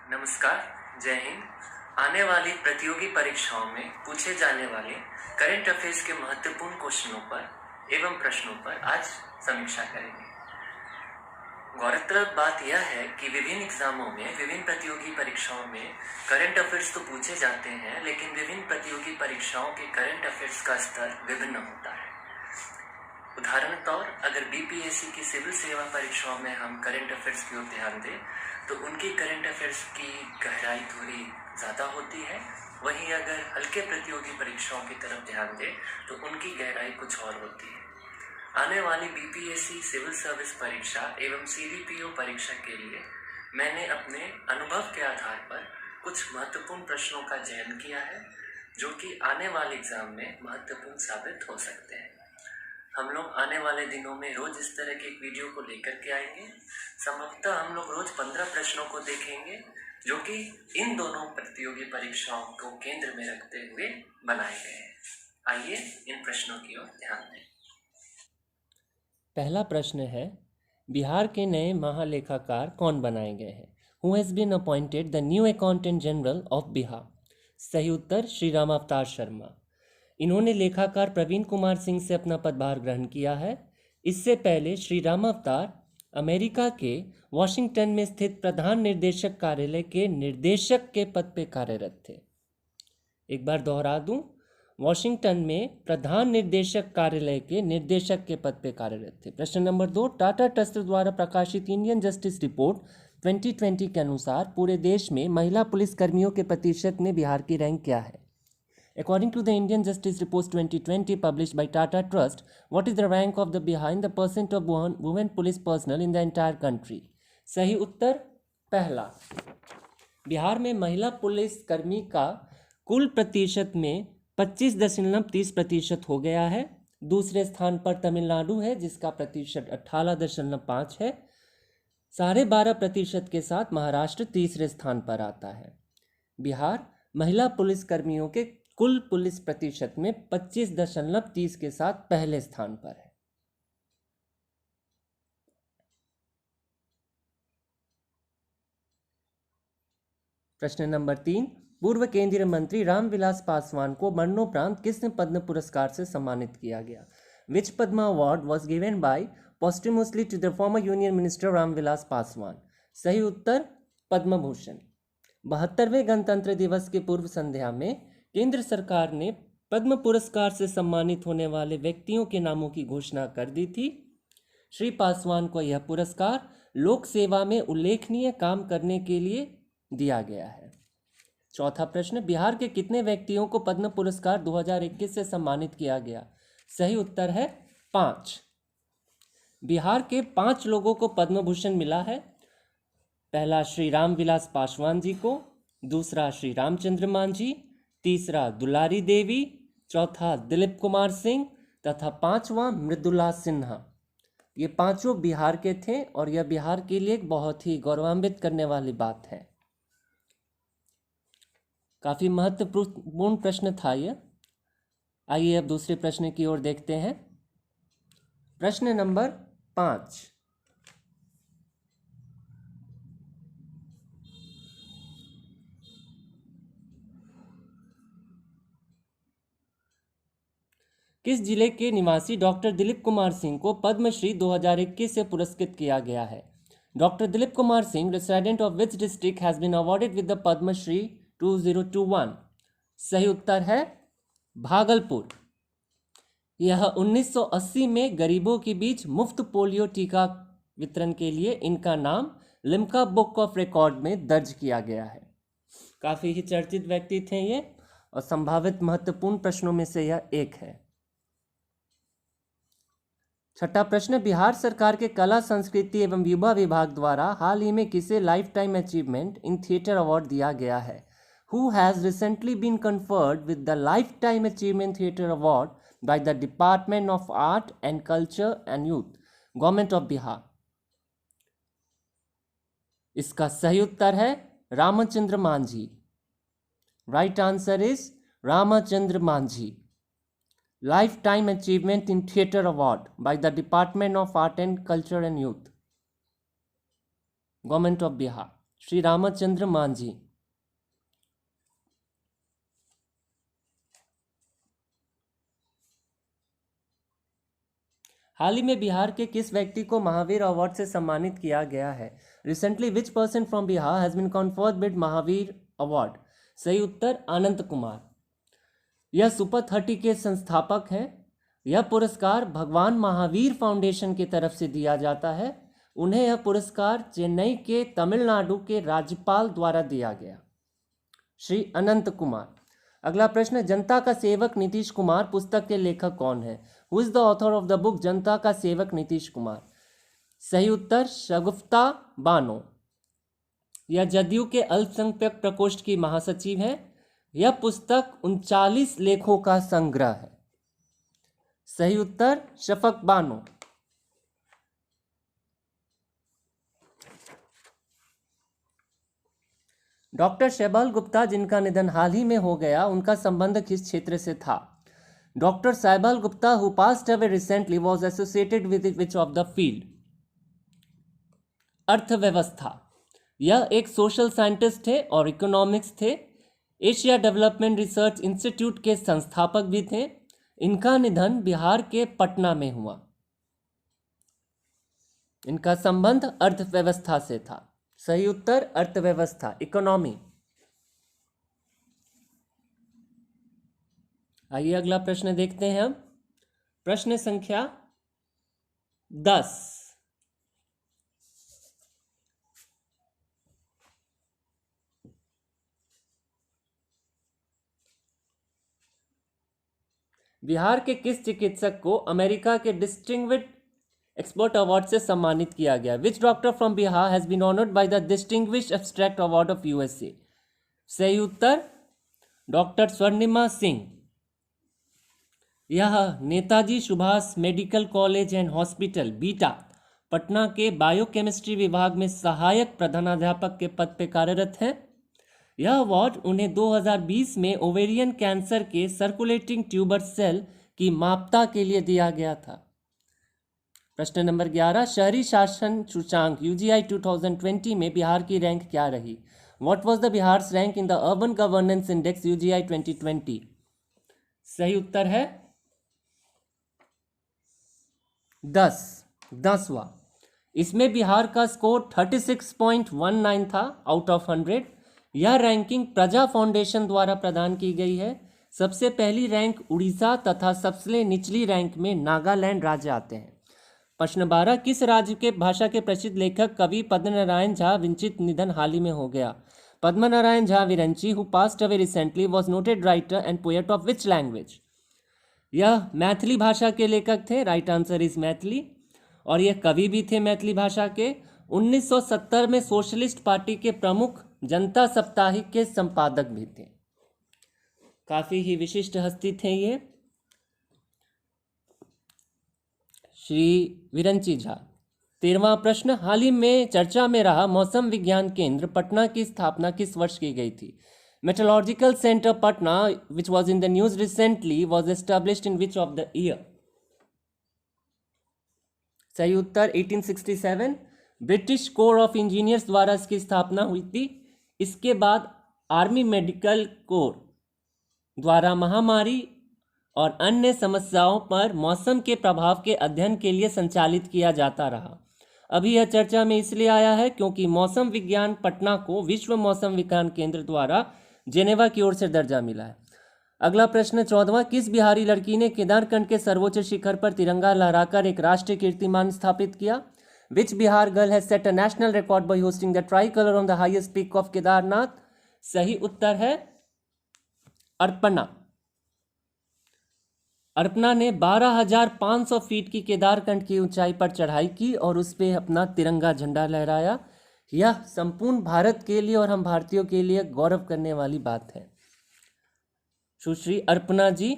नमस्कार, जय हिंद। आने वाली प्रतियोगी परीक्षाओं में पूछे जाने वाले करंट अफेयर्स के महत्वपूर्ण क्वेश्चनों पर एवं प्रश्नों पर आज समीक्षा करेंगे। गौरतलब बात यह है कि विभिन्न एग्जामों में, विभिन्न प्रतियोगी परीक्षाओं में करंट अफेयर्स तो पूछे जाते हैं, लेकिन विभिन्न प्रतियोगी परीक्षाओं के करंट अफेयर्स का स्तर विभिन्न होता है। उदाहरण तौर अगर बीपीएससी की सिविल सेवा परीक्षाओं में हम करंट अफेयर्स की ओर ध्यान दें तो उनकी करंट अफेयर्स की गहराई थोड़ी ज़्यादा होती है। वहीं अगर हल्के प्रतियोगी परीक्षाओं की तरफ ध्यान दें तो उनकी गहराई कुछ और होती है। आने वाली बीपीएससी सिविल सर्विस परीक्षा एवं सीडीपीओ परीक्षा के लिए मैंने अपने अनुभव के आधार पर कुछ महत्वपूर्ण प्रश्नों का चयन किया है, जो कि आने वाले एग्जाम में महत्वपूर्ण साबित हो सकते हैं। हम लोग आने वाले दिनों में रोज इस तरह के एक वीडियो को लेकर के आएंगे। संभवतः हम लोग रोज 15 प्रश्नों को देखेंगे, जो कि इन दोनों प्रतियोगी परीक्षाओं को केंद्र में रखते हुए बनाए गए हैं। आइए इन प्रश्नों की ओर ध्यान दें। पहला प्रश्न है, बिहार के नए महालेखाकार कौन बनाए गए हैं? Who has been appointed the new accountant general of Bihar? सही उत्तर श्री राम अवतार शर्मा। इन्होंने लेखाकार प्रवीण कुमार सिंह से अपना पदभार ग्रहण किया है। इससे पहले श्री राम अवतार अमेरिका के वॉशिंगटन में स्थित प्रधान निर्देशक कार्यालय के निर्देशक के पद पर कार्यरत थे। एक बार दोहरा दूं, वॉशिंगटन में प्रधान निर्देशक कार्यालय के निर्देशक के पद पर कार्यरत थे। प्रश्न नंबर 2, टाटा ट्रस्ट द्वारा प्रकाशित इंडियन जस्टिस रिपोर्ट 2020 के अनुसार पूरे देश में महिला पुलिस कर्मियों के प्रतिशत में बिहार की रैंक क्या है? According to the Indian Justice Report 2020 published by Tata Trust, what is the rank of the Bihar in the percent of women police personnel in the entire country? सही उत्तर पहला। बिहार में महिला पुलिस कर्मी का कुल प्रतिशत में 25.30% हो गया है। दूसरे स्थान पर तमिलनाडु है, जिसका प्रतिशत 18.5 है। 12.5% के साथ महाराष्ट्र तीसरे स्थान पर आता है। बिहार महिला पुलिस कर्मियों के कुल पुलिस प्रतिशत में 25.30 के साथ पहले स्थान पर है। प्रश्न नंबर 3, पूर्व केंद्रीय मंत्री रामविलास पासवान को मरणोपरांत किस पद्म पुरस्कार से सम्मानित किया गया? Which Padma award was given by posthumously to the former union minister Ram Vilas Paswan? सही उत्तर पद्म भूषण। 72वें गणतंत्र दिवस की पूर्व संध्या में केंद्र सरकार ने पद्म पुरस्कार से सम्मानित होने वाले व्यक्तियों के नामों की घोषणा कर दी थी। श्री पासवान को यह पुरस्कार लोक सेवा में उल्लेखनीय काम करने के लिए दिया गया है। चौथा प्रश्न, बिहार के कितने व्यक्तियों को पद्म पुरस्कार 2021 से सम्मानित किया गया? सही उत्तर है 5। बिहार के 5 लोगों को पद्म भूषण मिला है। पहला श्री रामविलास पासवान जी को, दूसरा श्री रामचंद्र मांझी, तीसरा दुलारी देवी, चौथा दिलीप कुमार सिंह तथा 5वां मृदुला सिन्हा। ये पांचों बिहार के थे और यह बिहार के लिए एक बहुत ही गौरवान्वित करने वाली बात है। काफ़ी महत्वपूर्ण प्रश्न था यह। आइए अब दूसरे प्रश्न की ओर देखते हैं। प्रश्न नंबर 5, किस जिले के निवासी डॉक्टर दिलीप कुमार सिंह को पद्मश्री 2021 से पुरस्कृत किया गया है? Doctor Dilip Kumar Singh, resident of which district, has been awarded with the Padma Shri 2021? सही उत्तर है भागलपुर। यह 1980 में गरीबों के बीच मुफ्त पोलियो टीका वितरण के लिए इनका नाम लिम्का बुक ऑफ रिकॉर्ड में दर्ज किया गया है। काफ़ी ही चर्चित व्यक्ति थे ये और संभावित महत्वपूर्ण प्रश्नों में से यह एक है। छठा प्रश्न, बिहार सरकार के कला संस्कृति एवं युवा विभाग द्वारा हाल ही में किसे lifetime achievement in theatre award दिया गया है? Who has recently been conferred with the lifetime achievement theatre award by the department of art and culture and youth, government of Bihar? इसका सही उत्तर है Ramchandra Manjhi. Right answer is Ramchandra Manjhi. Lifetime Achievement in Theatre Award by the Department of Art and Culture and Youth, Government of Bihar. Shri Ramchandra Manjhi. हाल ही में बिहार के किस व्यक्ति को महावीर अवार्ड से सम्मानित किया गया है? Recently which person from Bihar has been conferred with Mahavir award? सही उत्तर अनंत कुमार। यह सुपर 30 के संस्थापक हैं। यह पुरस्कार भगवान महावीर फाउंडेशन की तरफ से दिया जाता है। उन्हें यह पुरस्कार चेन्नई के तमिलनाडु के राज्यपाल द्वारा दिया गया। श्री अनंत कुमार। अगला प्रश्न, जनता का सेवक नीतीश कुमार पुस्तक के लेखक कौन है? Who is the author of the book जनता का सेवक नीतीश कुमार? सही उत्तर शगुफ्ता बानो। यह जदयू के अल्पसंख्यक प्रकोष्ठ की महासचिव है। यह पुस्तक 39 लेखों का संग्रह है। सही उत्तर शफक बानो। डॉक्टर शैबाल गुप्ता जिनका निधन हाल ही में हो गया, उनका संबंध किस क्षेत्र से था? Doctor Shaibal Gupta who passed away recently was associated with which of the field? अर्थव्यवस्था। यह एक सोशल साइंटिस्ट थे और इकोनॉमिक्स थे। एशिया डेवलपमेंट रिसर्च इंस्टीट्यूट के संस्थापक भी थे। इनका निधन बिहार के पटना में हुआ। इनका संबंध अर्थव्यवस्था से था। सही उत्तर अर्थव्यवस्था, इकोनॉमी। आइए अगला प्रश्न देखते हैं हम। प्रश्न संख्या 10। बिहार के किस चिकित्सक को अमेरिका के डिस्टिंग्विश्ड एक्सपर्ट अवार्ड से सम्मानित किया गया? Which doctor from Bihar has been honoured by the distinguished abstract award of USA? सही उत्तर डॉक्टर स्वर्णिमा सिंह। यह Netaji Subhash medical college and hospital Bihta Patna के बायोकेमिस्ट्री विभाग में सहायक प्रधानाध्यापक के पद पर कार्यरत हैं। यह अवार्ड उन्हें 2020 में ओवेरियन कैंसर के सर्कुलेटिंग ट्यूबर सेल की मापता के लिए दिया गया था। प्रश्न नंबर 11, शहरी शासन सूचांक यूजीआई 2020 में बिहार की रैंक क्या रही? What was the Bihar's rank in the urban governance index UGI 2020? सही उत्तर है 10वां। इसमें बिहार का स्कोर 36.19 था आउट ऑफ 100। यह रैंकिंग प्रजा फाउंडेशन द्वारा प्रदान की गई है। सबसे पहली रैंक उड़ीसा तथा सबसे निचली रैंक में नागालैंड राज्य आते हैं। प्रश्न 12, किस राज्य के भाषा के प्रसिद्ध लेखक कवि पद्मनारायण झा विरचित निधन हाल ही में हो गया? Padmanarayan Jha Viranchi who passed away recently was noted writer and poet of which language? यह मैथिली भाषा के लेखक थे। Right answer is Maithili. और यह कवि भी थे मैथिली भाषा के। 1970 में सोशलिस्ट पार्टी के प्रमुख जनता साप्ताहिक के संपादक भी थे। काफी ही विशिष्ट हस्ती थे ये श्री विरंची झा। 13वां प्रश्न, हाल ही में चर्चा में रहा मौसम विज्ञान केंद्र पटना की स्थापना किस वर्ष की गई थी? Meteorological centre Patna which was in the news recently was established in which of the year? सही उत्तर 1867। ब्रिटिश कोर ऑफ इंजीनियर्स द्वारा इसकी स्थापना हुई थी। इसके बाद आर्मी मेडिकल कोर द्वारा महामारी और अन्य समस्याओं पर मौसम के प्रभाव के अध्ययन के लिए संचालित किया जाता रहा। अभी यह चर्चा में इसलिए आया है क्योंकि मौसम विज्ञान पटना को विश्व मौसम विज्ञान केंद्र द्वारा जेनेवा की ओर से दर्जा मिला है। अगला प्रश्न 14वां, किस बिहारी लड़की ने केदारकंड के सर्वोच्च शिखर पर तिरंगा लहराकर एक राष्ट्रीय कीर्तिमान स्थापित किया? Which Bihar girl has set a national record by hosting the tricolour on the highest peak of Kedarnath? सही उत्तर है अर्पणा। अर्पणा ने 12,500 फीट की केदारकंड की ऊंचाई पर चढ़ाई की और उस पर अपना तिरंगा झंडा लहराया। यह संपूर्ण भारत के लिए और हम भारतीयों के लिए गौरव करने वाली बात है। सुश्री अर्पणा जी,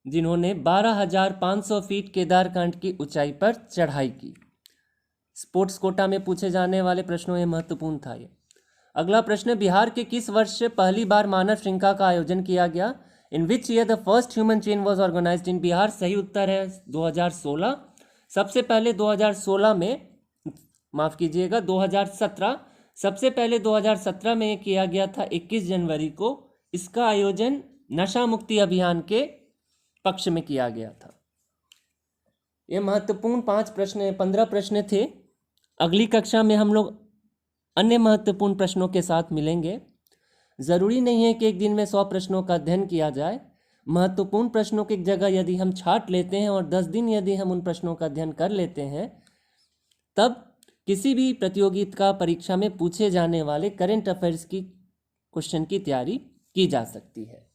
जिन्होंने 12,500 फीट केदारकंड की ऊंचाई पर चढ़ाई की। स्पोर्ट्स कोटा में पूछे जाने वाले प्रश्नों में महत्वपूर्ण था ये। अगला प्रश्न, बिहार के किस वर्ष से पहली बार मानव श्रृंखला का आयोजन किया गया? In which year the first human chain was organised in Bihar? सही उत्तर है 2016। सबसे पहले 2016 में माफ़ कीजिएगा 2017, सबसे पहले 2017 में किया गया था 21 जनवरी को। इसका आयोजन नशा मुक्ति अभियान के पक्ष में किया गया था। ये महत्वपूर्ण 15 प्रश्न थे। अगली कक्षा में हम लोग अन्य महत्वपूर्ण प्रश्नों के साथ मिलेंगे। ज़रूरी नहीं है कि एक दिन में 100 प्रश्नों का अध्ययन किया जाए। महत्वपूर्ण प्रश्नों की जगह यदि हम छांट लेते हैं और 10 दिन यदि हम उन प्रश्नों का अध्ययन कर लेते हैं, तब किसी भी प्रतियोगिता परीक्षा में पूछे जाने वाले करंट अफेयर्स की क्वेश्चन की तैयारी की जा सकती है।